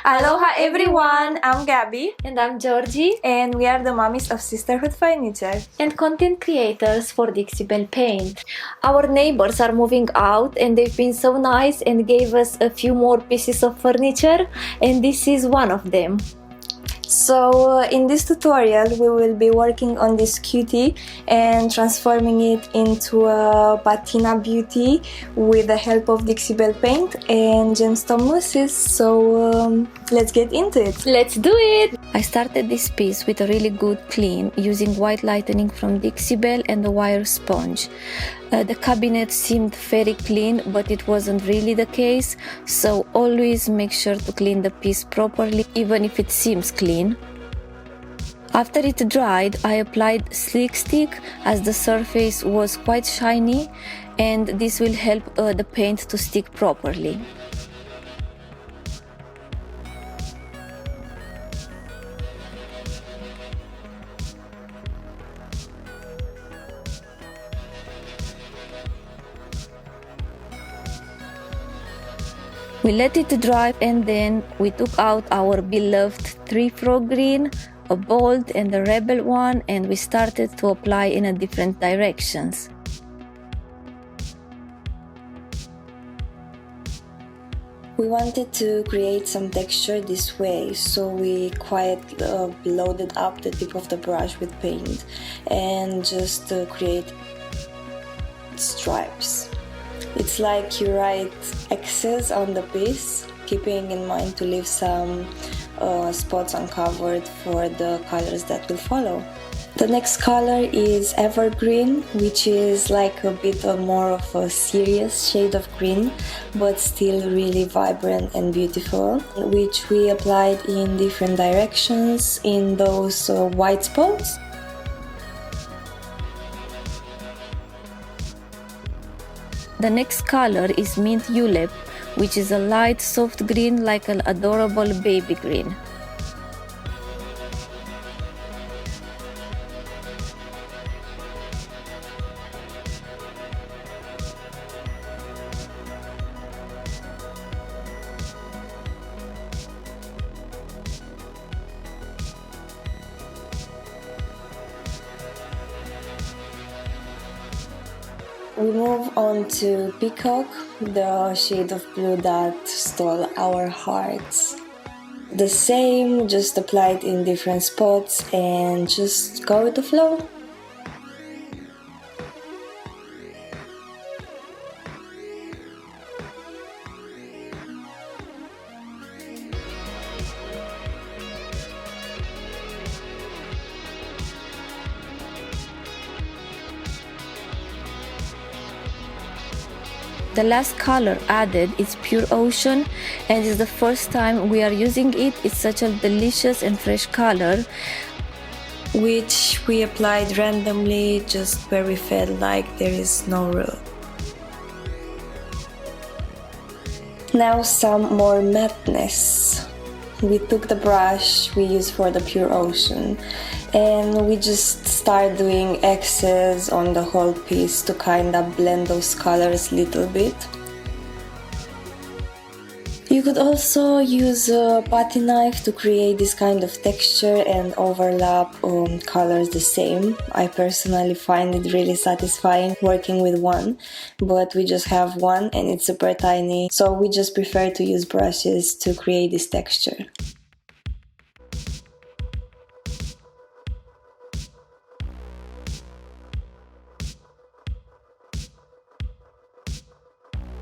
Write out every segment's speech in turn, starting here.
Aloha everyone! I'm Gabby And I'm Georgie, and we are the mummies of Sisterhood Furniture and content creators for Dixie Belle Paint. Our neighbors are moving out and they've been so nice and gave us a few more pieces of furniture, and this is one of them. So in this tutorial we will be working on this cutie and transforming it into a Patina beauty with the help of Dixie Belle paint and gemstone mousses. So let's get into it. Let's do it! I started this piece with a really good clean using white lightening from Dixie Belle and a wire sponge. The cabinet seemed very clean, but it wasn't really the case, so always make sure to clean the piece properly, even if it seems clean. After it dried, I applied Slick Stick as the surface was quite shiny, and this will help the paint to stick properly. We let it dry and then we took out our beloved 3-frog green, a bold and a rebel one, and we started to apply in a different directions. We wanted to create some texture this way, so we quite loaded up the tip of the brush with paint and just create stripes. It's like you write X's on the piece, keeping in mind to leave some spots uncovered for the colors that will follow. The next color is Evergreen, which is like a bit more of a serious shade of green, but still really vibrant and beautiful, which we applied in different directions in those white spots. The next color is Mint Julep, which is a light soft green like an adorable baby green. We move on to Peacock, the shade of blue that stole our hearts. The same, just applied in different spots and just go with the flow. The last color added is Pure Ocean, and it's the first time we are using it. It's such a delicious and fresh color, which we applied randomly just where we felt like there is no rule. Now some more matteness. We took the brush we used for the Pure Ocean and we just start doing X's on the whole piece to kind of blend those colors a little bit. You could also use a putty knife to create this kind of texture and overlap colors the same. I personally find it really satisfying working with one, but we just have one and it's super tiny, so we just prefer to use brushes to create this texture.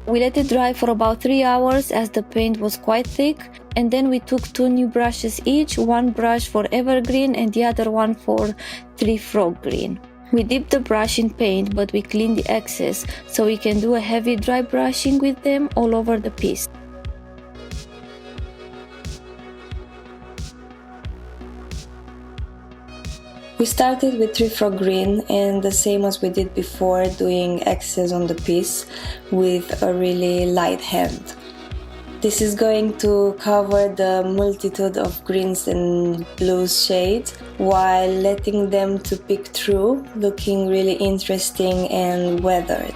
We let it dry for about 3 hours as the paint was quite thick, and then we took 2 new brushes each, one brush for Evergreen and the other one for 3-frog green. We dipped the brush in paint, but we cleaned the excess so we can do a heavy dry brushing with them all over the piece. We started with 3-frog green and the same as we did before, doing X's on the piece with a really light hand. This is going to cover the multitude of greens and blues shades while letting them to peek through, looking really interesting and weathered.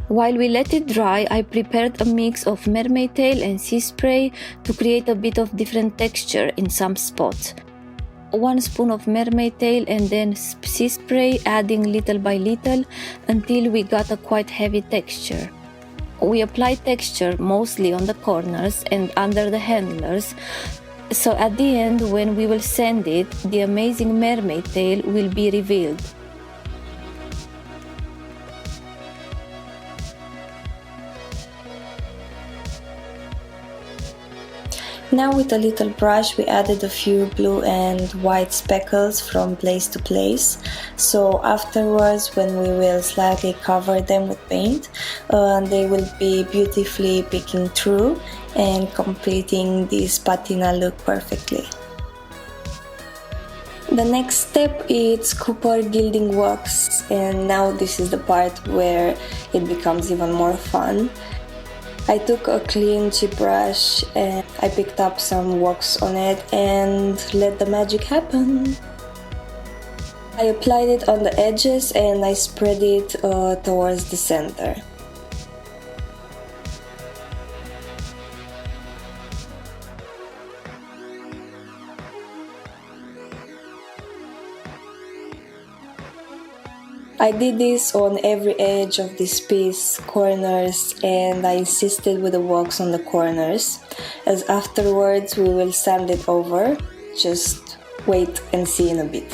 While we let it dry, I prepared a mix of mermaid tail and sea spray to create a bit of different texture in some spots. 1 spoon of mermaid tail and then sea spray, adding little by little until we got a quite heavy texture. We applied texture mostly on the corners and under the handlers, so at the end when we will sand it, the amazing mermaid tail will be revealed. Now with a little brush we added a few blue and white speckles from place to place, so afterwards when we will slightly cover them with paint, they will be beautifully peeking through and completing this patina look perfectly. The next step is Cooper gilding wax, and now this is the part where it becomes even more fun. I took a clean cheap brush and I picked up some wax on it and let the magic happen. I applied it on the edges and I spread it towards the center. I did this on every edge of this piece, corners, and I insisted with the wax on the corners, as afterwards we will sand it over. Just wait and see in a bit.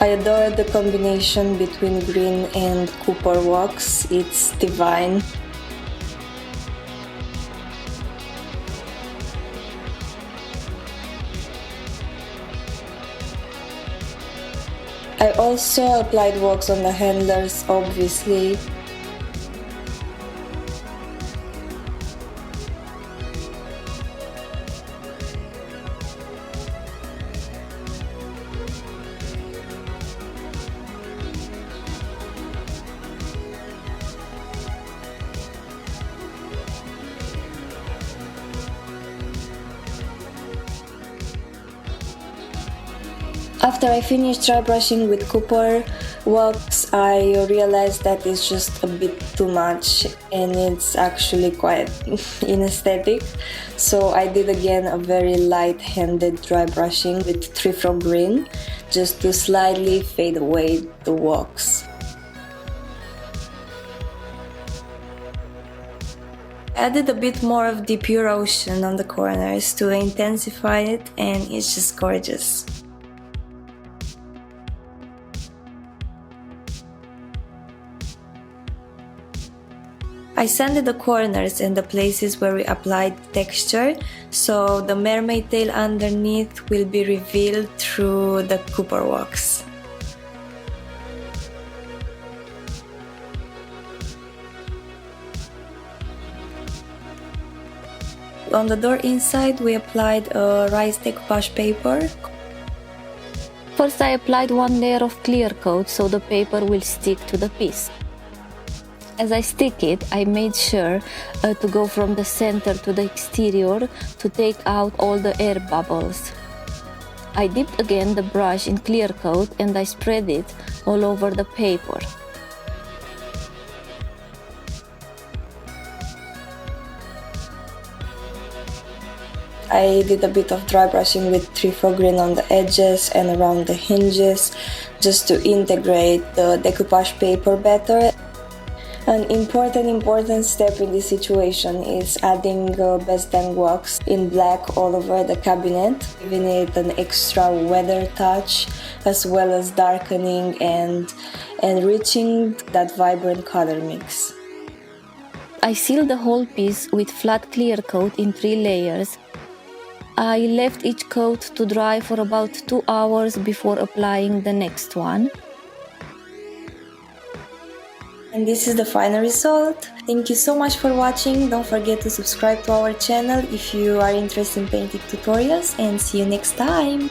I adore the combination between green and Cooper wax, it's divine. I also applied wax on the handlers, obviously. After I finished dry brushing with Cooper wax, I realized that it's just a bit too much and it's actually quite unesthetic. So I did again a very light-handed dry brushing with Tree Frog Green just to slightly fade away the wax. Added a bit more of the pure ocean on the corners to intensify it, and it's just gorgeous. I sanded the corners and the places where we applied texture, so the mermaid tail underneath will be revealed through the Cooper wax. On the door inside, we applied a rice decoupage paper. First I applied 1 layer of clear coat so the paper will stick to the piece. As I stick it, I made sure to go from the center to the exterior to take out all the air bubbles. I dipped again the brush in clear coat and I spread it all over the paper. I did a bit of dry brushing with Tree Frog Green on the edges and around the hinges just to integrate the decoupage paper better. An important step in this situation is adding Best Dang wax in black all over the cabinet, giving it an extra weather touch as well as darkening and enriching that vibrant color mix. I sealed the whole piece with flat clear coat in 3 layers. I left each coat to dry for about 2 hours before applying the next one. And this is the final result. Thank you so much for watching. Don't forget to subscribe to our channel if you are interested in painting tutorials, and see you next time!